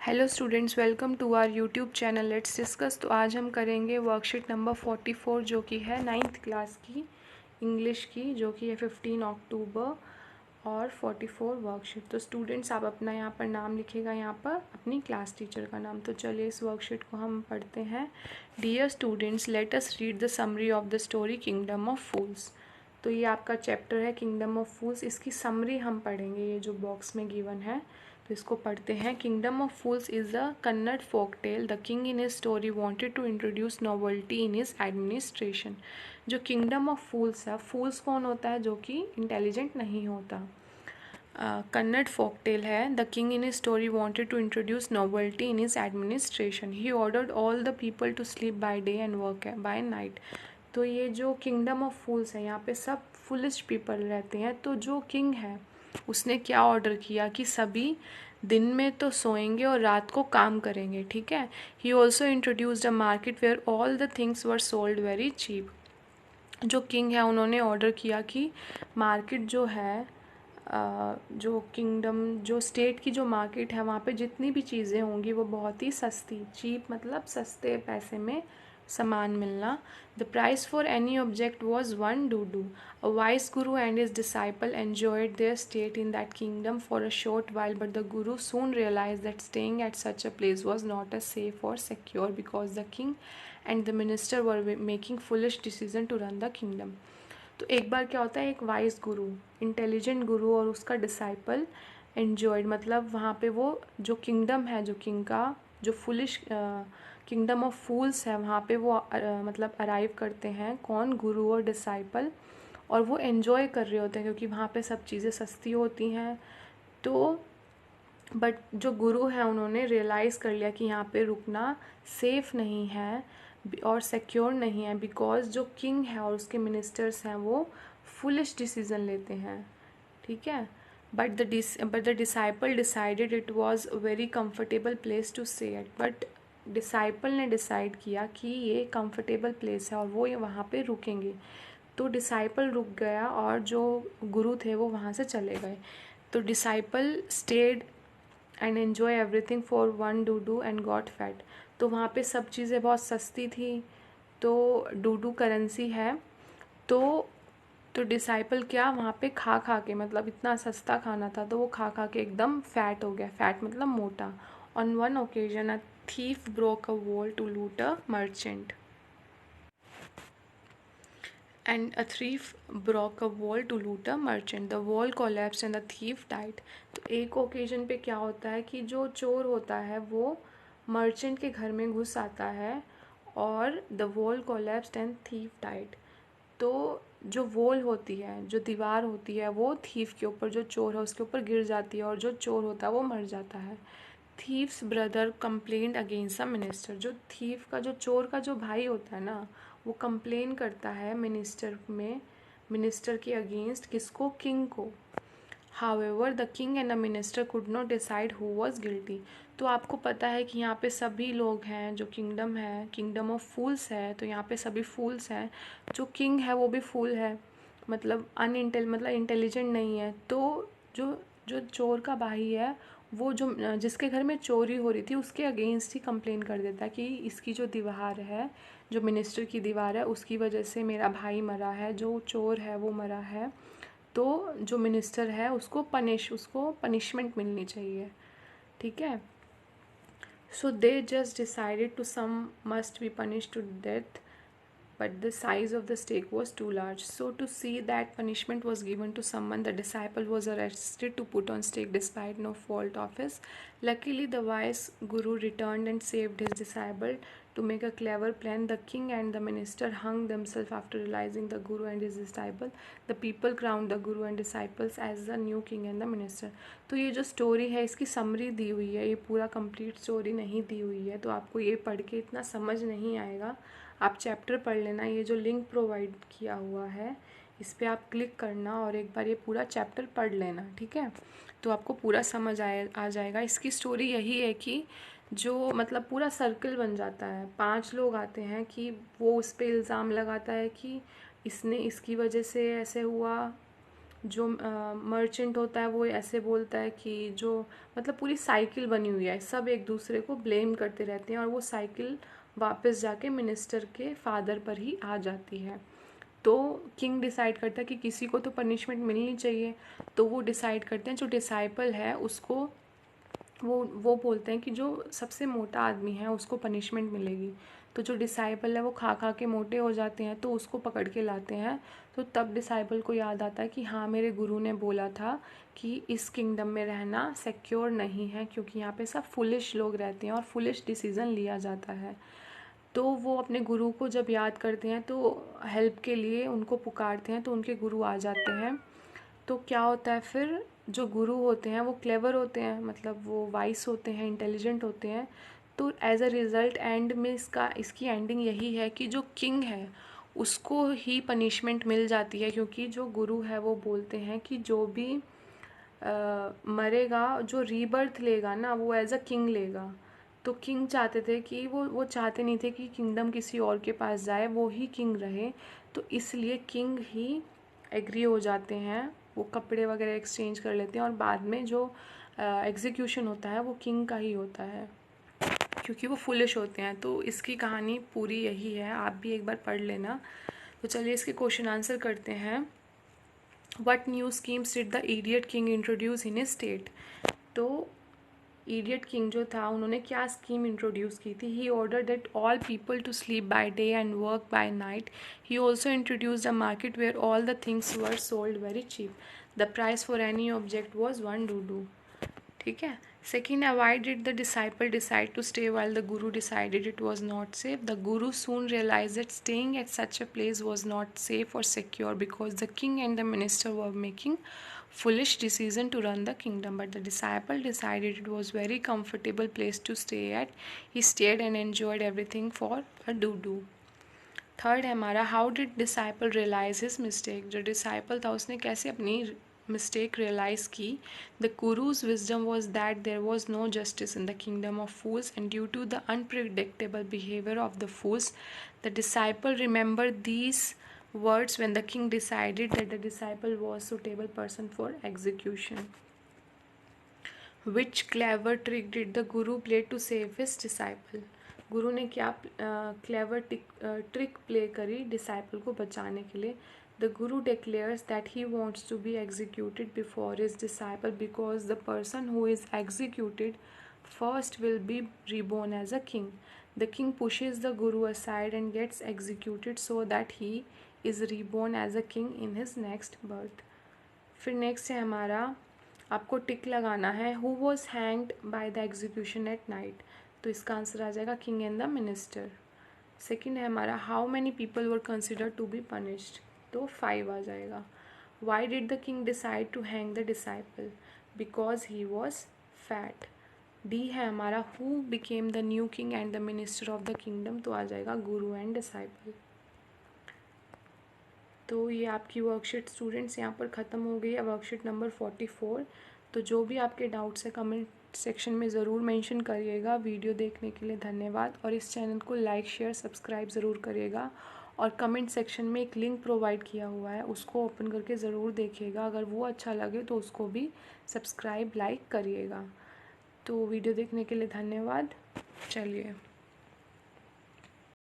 Hello students, welcome to our YouTube channel let's discuss. तो आज हम करेंगे वर्कशीट नंबर 44 जो कि है 9th क्लास की इंग्लिश की, जो कि है 15 अक्टूबर और 44 वर्कशीट। तो स्टूडेंट्स आप अपना यहाँ पर नाम लिखेगा, यहाँ पर अपनी क्लास टीचर का नाम। तो चलिए इस वर्कशीट को हम पढ़ते हैं। Dear students, let us read the summary of the story kingdom of fools. तो ये आपका चैप्टर है किंगडम ऑफ फूल्स, इसकी समरी हम पढ़ेंगे, ये जो बॉक्स में गिवन है। तो इसको पढ़ते हैं। Kingdom of fools is a Kannada folk tale. The king in his story wanted to introduce novelty in his administration. जो किंगडम ऑफ फूल्स है, फूल्स कौन होता है? जो कि इंटेलिजेंट नहीं होता। कन्नड़ फोक टेल है। The king in his story wanted to introduce novelty in his administration. He ordered all the people to sleep by day and work by night. तो ये जो किंगडम ऑफ फूल्स है, यहाँ पे सब फुलिश पीपल रहते हैं। तो जो किंग है उसने क्या ऑर्डर किया कि सभी दिन में तो सोएंगे और रात को काम करेंगे, ठीक है। He also introduced a market where all the things were sold very cheap. जो किंग है उन्होंने ऑर्डर किया कि मार्केट जो है, जो किंगडम जो स्टेट की जो मार्केट है, वहाँ पे जितनी भी चीज़ें होंगी वो बहुत ही सस्ती, चीप मतलब सस्ते पैसे में सामान मिलना। The price for any object was 1 doodoo. A wise guru and his disciple enjoyed their state in that kingdom for a short while, but the guru soon realized that staying at such a place was not as safe or secure because the king and the minister were making foolish decision to run the kingdom. तो एक बार क्या होता है, एक vice गुरु, intelligent गुरु और उसका disciple enjoyed, मतलब वहाँ पे वो जो किंगडम है, जो किंग का जो फुलिश किंगडम ऑफ फूल्स है, वहाँ पे वो मतलब अराइव करते हैं। कौन? गुरु और डिसाइपल। और वो एन्जॉय कर रहे होते हैं क्योंकि वहाँ पे सब चीज़ें सस्ती होती हैं। तो बट जो गुरु हैं उन्होंने रियलाइज़ कर लिया कि यहाँ पे रुकना सेफ़ नहीं है और सिक्योर नहीं है, बिकॉज जो किंग है और उसके मिनिस्टर्स हैं वो फुलिश डिसीजन लेते हैं, ठीक है। But the disciple decided it was very comfortable place to stay at. But disciple ने डिसाइड किया कि ये कंफर्टेबल प्लेस है और वो वहाँ पे रुकेंगे। तो डिसाइपल रुक गया और जो गुरु थे वो वहाँ से चले गए। तो disciple stayed and enjoy everything for 1 डूडू एंड गॉट फैट। तो वहाँ पे सब चीज़ें बहुत सस्ती थी, तो डूडू करेंसी है। तो डिसाइपल क्या वहाँ पे खा खा के, मतलब इतना सस्ता खाना था तो वो खा खा के एकदम फैट हो गया। फैट मतलब मोटा। On one occasion a thief broke a wall to loot a merchant and a thief broke a wall to loot a merchant. The wall collapsed and the thief died. तो एक occasion पे क्या होता है कि जो चोर होता है वो मर्चेंट के घर में घुस आता है और the wall collapsed and thief died. तो जो वॉल होती है, जो दीवार होती है, वो थीफ के ऊपर, जो चोर है उसके ऊपर गिर जाती है और जो चोर होता है वो मर जाता है। Thieves brother complaint against the minister. जो थीफ का, जो चोर का जो भाई होता है ना, वो कंप्लेन करता है मिनिस्टर के अगेंस्ट। किसको? किंग को। However the king and the minister could not decide who was guilty. तो आपको पता है कि यहाँ पे सभी लोग हैं, जो किंगडम है, किंगडम ऑफ फूल्स है, तो यहाँ पे सभी फूल्स हैं। जो किंग है वो भी फूल है, मतलब मतलब इंटेलिजेंट नहीं है। तो जो जो चोर का भाई है वो जो जिसके घर में चोरी हो रही थी उसके अगेंस्ट ही कंप्लेन कर देता है कि इसकी जो दीवार है, जो मिनिस्टर की दीवार है, उसकी वजह से मेरा भाई मरा है, जो चोर है वो मरा है। तो जो मिनिस्टर है उसको पनिशमेंट मिलनी चाहिए, ठीक है। So they just decided to some must be punish to death, but the size of the stake was too large. So to see that punishment was given to someone, the disciple was arrested to put on stake despite no fault of his. Luckily, the wise guru returned and saved his disciple. To make a clever plan, the king and the minister hung themselves after realizing the guru and his disciple. The people crowned the guru and disciples as the new king and the minister. तो ये जो story है इसकी summary दी हुई है, ये पूरा complete story नहीं दी हुई है, तो आपको ये पढ़ के इतना समझ नहीं आएगा। आप चैप्टर पढ़ लेना, ये जो लिंक प्रोवाइड किया हुआ है इस पर आप क्लिक करना और एक बार ये पूरा चैप्टर पढ़ लेना, ठीक है। तो आपको पूरा समझ आ जाएगा। इसकी स्टोरी यही है कि जो मतलब पूरा सर्कल बन जाता है। 5 लोग आते हैं कि वो उस पर इल्ज़ाम लगाता है कि इसने, इसकी वजह से ऐसे हुआ, जो मर्चेंट होता है वो ऐसे बोलता है कि जो मतलब पूरी साइकिल बनी हुई है, सब एक दूसरे को ब्लेम करते रहते हैं और वो साइकिल वापस जाके मिनिस्टर के फादर पर ही आ जाती है। तो किंग डिसाइड करता है कि किसी को तो पनिशमेंट मिलनी चाहिए, तो वो डिसाइड करते हैं जो डिसाइपल है उसको, वो बोलते हैं कि जो सबसे मोटा आदमी है उसको पनिशमेंट मिलेगी। तो जो डिसाइपल है वो खा खा के मोटे हो जाते हैं, तो उसको पकड़ के लाते हैं। तो तब डिसाइपल को याद आता है कि हाँ, मेरे गुरु ने बोला था कि इस किंगडम में रहना सिक्योर नहीं है, क्योंकि यहाँ पे सब फुलिश लोग रहते हैं और फुलिश डिसीज़न लिया जाता है। तो वो अपने गुरु को जब याद करते हैं तो हेल्प के लिए उनको पुकारते हैं, तो उनके गुरु आ जाते हैं। तो क्या होता है फिर, जो गुरु होते हैं वो क्लेवर होते हैं, मतलब वो वाइस होते हैं, इंटेलिजेंट होते हैं। तो एज अ रिज़ल्ट एंड में इसकी एंडिंग यही है कि जो किंग है उसको ही पनिशमेंट मिल जाती है, क्योंकि जो गुरु है वो बोलते हैं कि जो भी मरेगा, जो रीबर्थ लेगा ना, वो एज अ किंग लेगा। तो किंग चाहते थे कि वो चाहते नहीं थे कि किंगडम किसी और के पास जाए, वो ही किंग रहे। तो इसलिए किंग ही एग्री हो जाते हैं, वो कपड़े वगैरह एक्सचेंज कर लेते हैं और बाद में जो एग्जीक्यूशन होता है वो किंग का ही होता है, क्योंकि वो फुलिश होते हैं। तो इसकी कहानी पूरी यही है, आप भी एक बार पढ़ लेना। तो चलिए इसके क्वेश्चन आंसर करते हैं। What new schemes did the idiot king introduce in his state? तो इडियट किंग जो था उन्होंने क्या स्कीम इंट्रोड्यूस की थी? He order that all people to sleep by day and work by night. He also introduced a market where all the things were sold very cheap. The price for any object was 1 doodoo. ठीक है। Second, why did the disciple decide to stay while the guru decided it was not safe? The guru soon realized that staying at such a place was not safe or secure because the king and the minister were making foolish decision to run the kingdom. But the disciple decided it was very comfortable place to stay at. He stayed and enjoyed everything for a doo-doo. Third है हमारा, how did disciple realize his mistake? जो डिसाइपल था उसने कैसे अपनी mistake realize की? The guru's wisdom was that there was no justice in the kingdom of fools and due to the unpredictable behaviour of the fools the disciple remember these words when the king decided that the disciple was suitable person for execution. Which clever trick did the guru play to save his disciple? गुरु ने क्या clever trick play करी disciple को बचाने के लिए? The guru declares that he wants to be executed before his disciple because the person who is executed first will be reborn as a king. The king pushes the guru aside and gets executed so that he is reborn as a king in his next birth. फिर next है हमारा, आपको tick लगाना है, who was hanged by the execution at night? तो इसका answer आ जाएगा king and the minister. Second है हमारा, how many people were consider to be punished? तो 5 आ जाएगा। Why did the king decide to hang the disciple? Because he was fat. D है हमारा, who became the new king and the minister of the kingdom? तो आ जाएगा गुरु and disciple. तो ये आपकी वर्कशीट स्टूडेंट्स यहाँ पर ख़त्म हो गई है, वर्कशीट नंबर 44। तो जो भी आपके डाउट्स है कमेंट सेक्शन में ज़रूर मेंशन करिएगा। वीडियो देखने के लिए धन्यवाद और इस चैनल को लाइक शेयर सब्सक्राइब ज़रूर करिएगा। और कमेंट सेक्शन में एक लिंक प्रोवाइड किया हुआ है, उसको ओपन करके ज़रूर देखिएगा। अगर वो अच्छा लगे तो उसको भी सब्सक्राइब लाइक करिएगा। तो वीडियो देखने के लिए धन्यवाद। चलिए।